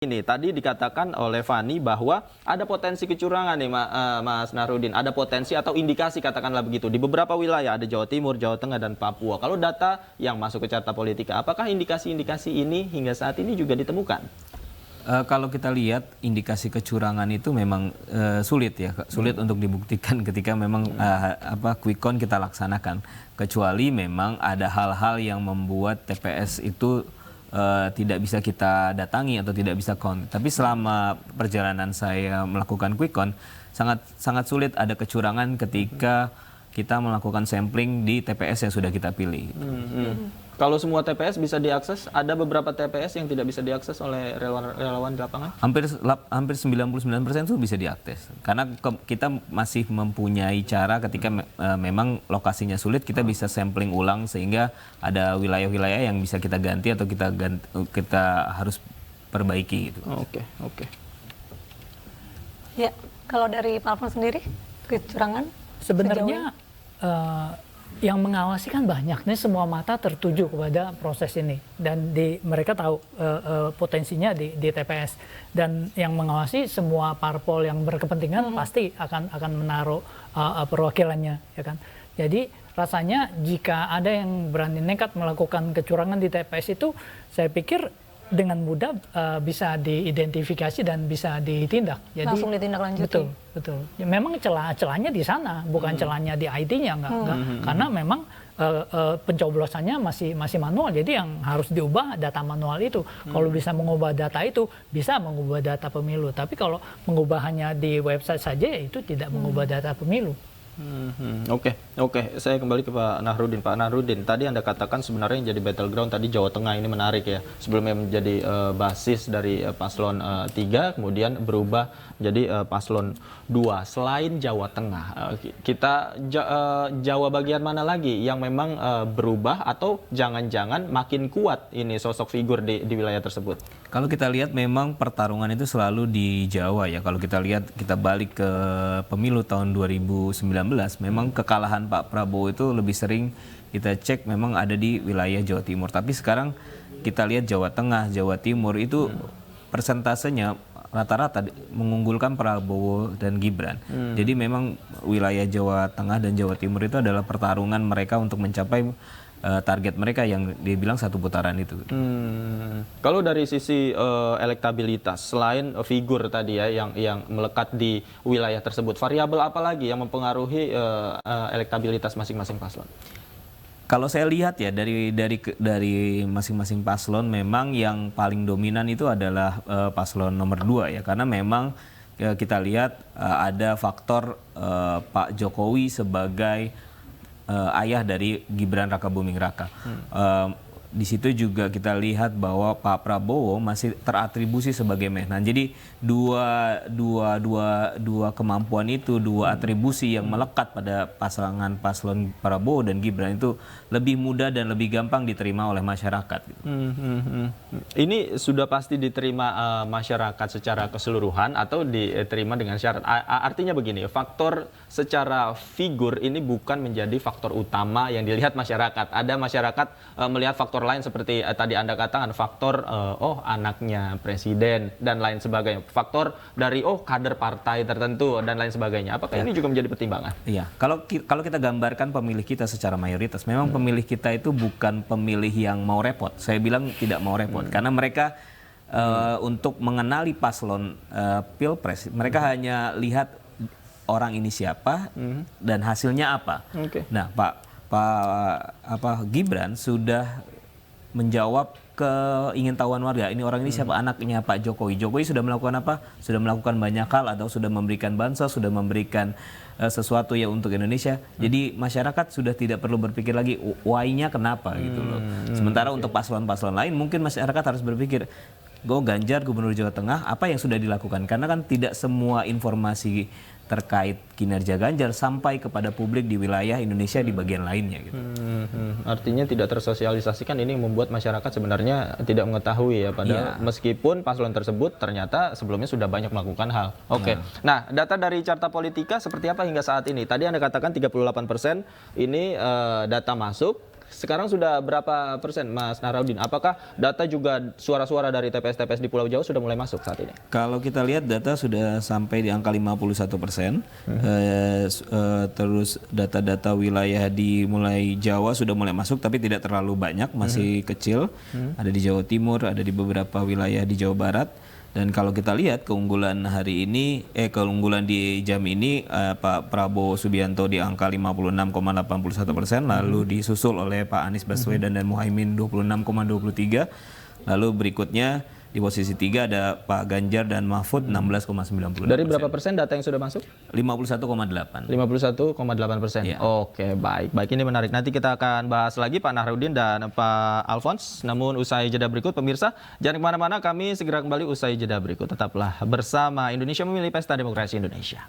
Ini tadi dikatakan oleh Fani bahwa ada potensi kecurangan nih Mas Nahrudin, ada potensi atau indikasi katakanlah begitu di beberapa wilayah, ada Jawa Timur, Jawa Tengah dan Papua. Kalau data yang masuk ke Carta Politika, apakah indikasi-indikasi ini hingga saat ini juga ditemukan? Kalau kita lihat indikasi kecurangan itu memang sulit ya, sulit untuk dibuktikan ketika memang quick count kita laksanakan. Kecuali memang ada hal-hal yang membuat TPS itu tidak bisa kita datangi atau tidak bisa count. Tapi selama perjalanan saya melakukan quick count, sangat sulit ada kecurangan ketika kita melakukan sampling di TPS yang sudah kita pilih. Kalau semua TPS bisa diakses, ada beberapa TPS yang tidak bisa diakses oleh relawan di lapangan? Hampir 99% itu bisa diakses. Karena kita masih mempunyai cara ketika memang lokasinya sulit, kita bisa sampling ulang sehingga ada wilayah-wilayah yang bisa kita ganti atau kita harus perbaiki gitu. Oke. Ya, kalau dari Pak Alfons sendiri, kecurangan? Sebenarnya yang mengawasi kan banyak, nih semua mata tertuju kepada proses ini dan mereka tahu potensinya di TPS, dan yang mengawasi semua parpol yang berkepentingan pasti akan menaruh perwakilannya, ya kan. Jadi rasanya jika ada yang berani nekat melakukan kecurangan di TPS itu, saya pikir dengan mudah bisa diidentifikasi dan bisa ditindak. Jadi langsung ditindaklanjuti. Betul. Ya, memang celahnya di sana, bukan celahnya di IT-nya, enggak. Karena memang pencoblosannya masih manual. Jadi yang harus diubah data manual itu. Kalau bisa mengubah data itu, bisa mengubah data pemilu. Tapi kalau mengubah hanya di website saja, itu tidak mengubah data pemilu. Oke. Saya kembali ke Pak Nahrudin. Pak Nahrudin, tadi Anda katakan sebenarnya yang jadi battleground tadi Jawa Tengah ini menarik ya. Sebelumnya menjadi basis dari paslon 3, kemudian berubah menjadi paslon 2. Selain Jawa Tengah, kita Jawa bagian mana lagi yang memang berubah atau jangan-jangan makin kuat ini sosok figur di wilayah tersebut? Kalau kita lihat memang pertarungan itu selalu di Jawa ya. Kalau kita lihat, kita balik ke pemilu tahun 2019, memang kekalahan Pak Prabowo itu lebih sering kita cek memang ada di wilayah Jawa Timur. Tapi sekarang kita lihat Jawa Tengah, Jawa Timur itu persentasenya rata-rata mengunggulkan Prabowo dan Gibran. Jadi memang wilayah Jawa Tengah dan Jawa Timur itu adalah pertarungan mereka untuk mencapai target mereka yang dibilang satu putaran itu. Kalau dari sisi elektabilitas, selain figur tadi ya yang melekat di wilayah tersebut, variabel apa lagi yang mempengaruhi elektabilitas masing-masing paslon? Kalau saya lihat ya dari masing-masing paslon, memang yang paling dominan itu adalah paslon nomor 2 ya, karena memang kita lihat ada faktor Pak Jokowi sebagai ayah dari Gibran Rakabuming Raka. Di situ juga kita lihat bahwa Pak Prabowo masih teratribusi sebagai menhan. Jadi dua kemampuan itu, dua atribusi yang melekat pada pasangan paslon Prabowo dan Gibran itu lebih mudah dan lebih gampang diterima oleh masyarakat. Ini sudah pasti diterima masyarakat secara keseluruhan atau diterima dengan syarat? Artinya begini, faktor secara figur ini bukan menjadi faktor utama yang dilihat masyarakat. Ada masyarakat melihat faktor lain seperti tadi Anda katakan, faktor anaknya presiden dan lain sebagainya, faktor dari kader partai tertentu dan lain sebagainya. Apakah ini juga menjadi pertimbangan? Iya, kalau kita gambarkan pemilih kita secara mayoritas, memang pemilih kita itu bukan pemilih yang mau repot. Saya bilang tidak mau repot karena mereka untuk mengenali paslon pilpres, mereka hanya lihat orang ini siapa dan hasilnya apa. Nah, Pak Gibran sudah menjawab keingintahuan warga. Ini orang ini siapa? Anaknya Pak Jokowi. Jokowi sudah melakukan apa? Sudah melakukan banyak hal atau sudah memberikan bansos, sudah memberikan sesuatu ya untuk Indonesia. Jadi masyarakat sudah tidak perlu berpikir lagi why-nya kenapa gitu loh. Sementara untuk paslon-paslon lain mungkin masyarakat harus berpikir, Ganjar Gubernur Jawa Tengah, apa yang sudah dilakukan? Karena kan tidak semua informasi terkait kinerja Ganjar sampai kepada publik di wilayah Indonesia di bagian lainnya gitu. Artinya tidak tersosialisasikan, ini membuat masyarakat sebenarnya tidak mengetahui ya, padahal meskipun paslon tersebut ternyata sebelumnya sudah banyak melakukan hal. Nah, data dari Carta Politika seperti apa hingga saat ini? Tadi Anda katakan 38% ini data masuk. sekarang sudah berapa persen, Mas Nahrudin? Apakah data juga suara-suara dari TPS-TPS di Pulau Jawa sudah mulai masuk saat ini? Kalau kita lihat data sudah sampai di angka 51%. Terus data-data wilayah di mulai Jawa sudah mulai masuk, tapi tidak terlalu banyak, masih kecil. Ada di Jawa Timur, ada di beberapa wilayah di Jawa Barat. Dan kalau kita lihat keunggulan hari ini, keunggulan di jam ini, Pak Prabowo Subianto di angka 56,81%, lalu disusul oleh Pak Anies Baswedan dan Muhaimin 26,23%. Lalu berikutnya di posisi 3 ada Pak Ganjar dan Mahfud 16,96%. Dari berapa persen data yang sudah masuk? 51,8%. 51,8%. Iya. Oke, baik. Baik, ini menarik. Nanti kita akan bahas lagi Pak Nahrudin dan Pak Alphonse. Namun usai jeda berikut, pemirsa, jangan kemana-mana. Kami segera kembali usai jeda berikut. Tetaplah bersama Indonesia Memilih Pesta Demokrasi Indonesia.